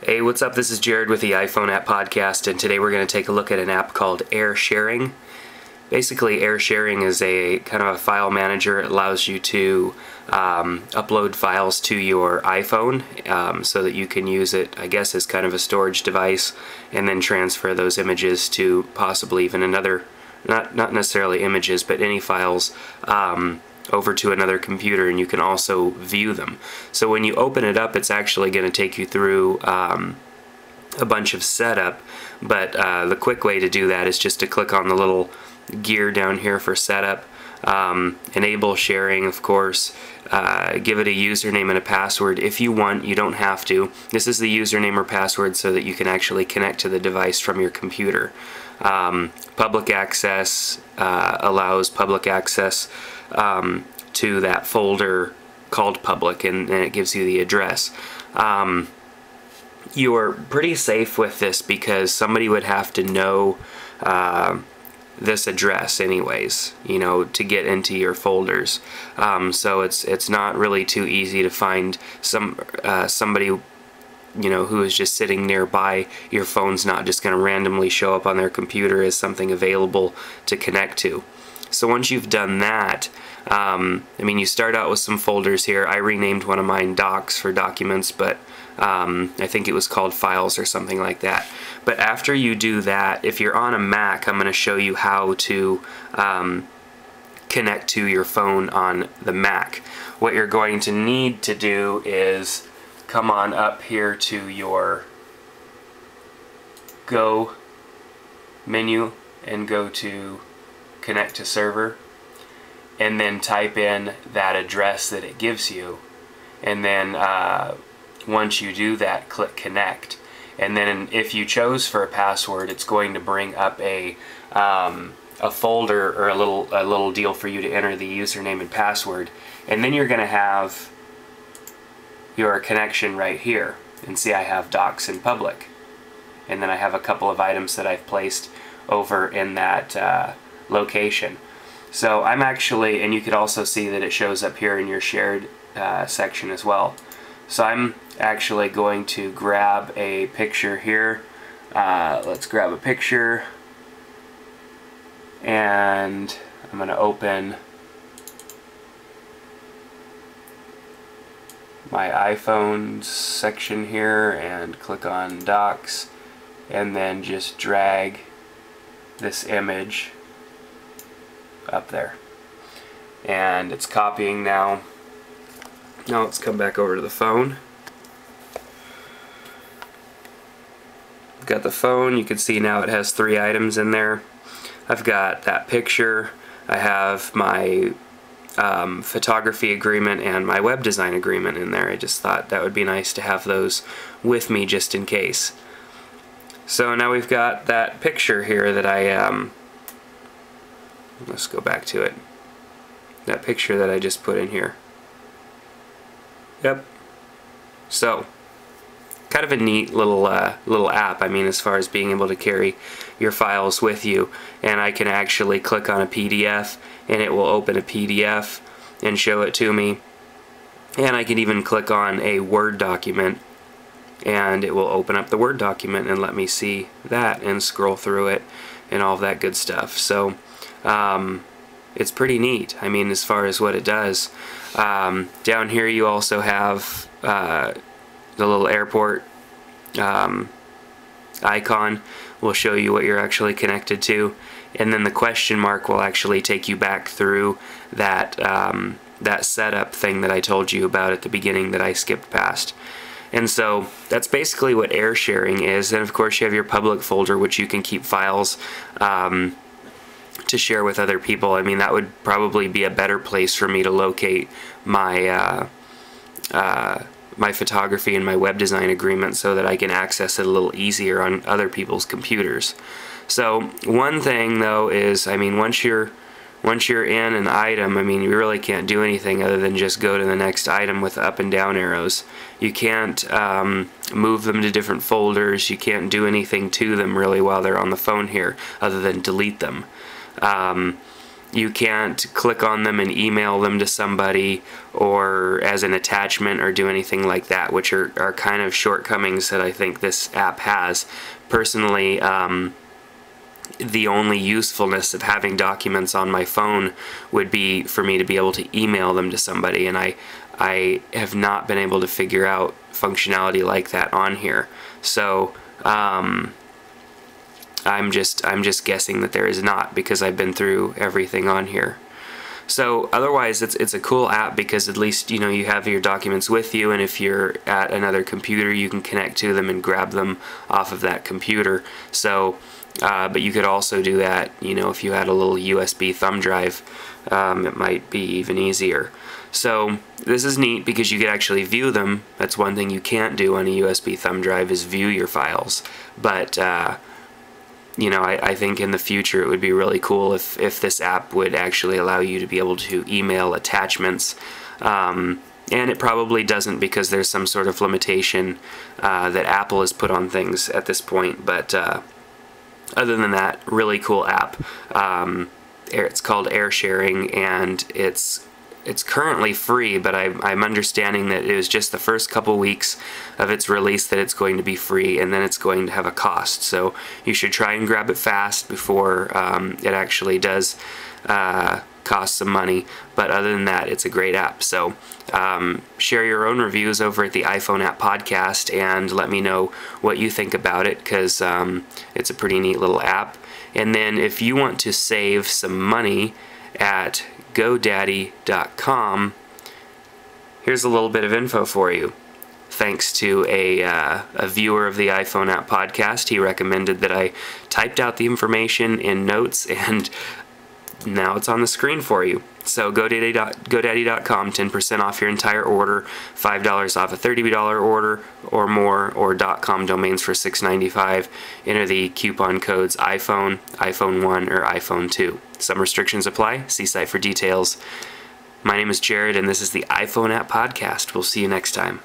Hey, what's up? This is Jared with the iPhone App Podcast, and today we're going to take a look at an app called Air Sharing. Basically, Air Sharing is a kind of a file manager. It allows you to upload files to your iPhone so that you can use it, I guess, as kind of a storage device, and then transfer those images to possibly even another, not necessarily images, but any files over to another computer, and you can also view them. So when you open it up, it's actually going to take you through a bunch of setup, but the quick way to do that is just to click on the little gear down here for setup, enable sharing, of course, give it a username and a password if you want. You don't have to. This is the username or password so that you can actually connect to the device from your computer. Public access allows public access to that folder called public, and it gives you the address. You're pretty safe with this because somebody would have to know this address anyways, you know, to get into your folders. So it's not really too easy to find somebody, you know, who is just sitting nearby. Your phone's not just going to randomly show up on their computer as something available to connect to. So once you've done that, I mean, you start out with some folders here. I renamed one of mine Docs for documents, but I think it was called Files or something like that. But after you do that, if you're on a Mac, I'm going to show you how to connect to your phone on the Mac. What you're going to need to do is come on up here to your Go menu and go to Connect to Server, and then type in that address that it gives you, and then once you do that, click Connect, and then if you chose for a password, it's going to bring up a folder or a little deal for you to enter the username and password, and then you're going to have your connection right here. And see, I have Docs in public, and then I have a couple of items that I've placed over in that location. So I'm actually, and you could also see that it shows up here in your shared section as well. So I'm actually going to grab a picture here. Let's grab a picture, and I'm going to open my iPhone section here and click on Docs, and then just drag this image up there, and it's copying now. Now let's come back over to the phone. I've got the phone. You can see now it has 3 items in there. I've got that picture, I have my photography agreement and my web design agreement in there. I just thought that would be nice to have those with me just in case. So now we've got that picture here that I let's go back to it. That picture that I just put in here. Yep. So, kind of a neat little app. I mean, as far as being able to carry your files with you, and I can actually click on a PDF, and it will open a PDF and show it to me. And I can even click on a Word document, and it will open up the Word document and let me see that and scroll through it and all of that good stuff. So it's pretty neat, I mean, as far as what it does. Down here you also have the little airport icon will show you what you're actually connected to, and then the question mark will actually take you back through that that setup thing that I told you about at the beginning that I skipped past. And so that's basically what Air Sharing is. And of course you have your public folder, which you can keep files to share with other people. I mean, that would probably be a better place for me to locate my my photography and my web design agreement so that I can access it a little easier on other people's computers. So one thing though is, I mean, once you're in an item, I mean, you really can't do anything other than just go to the next item with up and down arrows. You can't move them to different folders. You can't do anything to them really while they're on the phone here other than delete them. You can't click on them and email them to somebody or as an attachment or do anything like that, which are kind of shortcomings that I think this app has. Personally, the only usefulness of having documents on my phone would be for me to be able to email them to somebody, and I have not been able to figure out functionality like that on here. So I'm just guessing that there is not, because I've been through everything on here. So otherwise, it's a cool app because at least, you know, you have your documents with you, and if you're at another computer, you can connect to them and grab them off of that computer. So but you could also do that, you know, if you had a little USB thumb drive, it might be even easier. So this is neat because you could actually view them. That's one thing you can't do on a USB thumb drive, is view your files. But you know, I think in the future it would be really cool if this app would actually allow you to be able to email attachments. And it probably doesn't, because there's some sort of limitation that Apple has put on things at this point. But other than that, really cool app. It's called Air Sharing, and it's currently free, but I'm understanding that it was just the first couple weeks of its release that it's going to be free, and then it's going to have a cost. So you should try and grab it fast before it actually does cost some money. But other than that, it's a great app. So share your own reviews over at the iPhone App Podcast and let me know what you think about it, because it's a pretty neat little app. And then if you want to save some money at GoDaddy.com, here's a little bit of info for you. Thanks to a viewer of the iPhone App Podcast, he recommended that I typed out the information in notes, and now it's on the screen for you. So GoDaddy.com, 10% off your entire order, $5 off a $30 order or more, or .com domains for $6.95. Enter the coupon codes iPhone, iPhone 1, or iPhone 2. Some restrictions apply. See site for details. My name is Jared, and this is the iPhone App Podcast. We'll see you next time.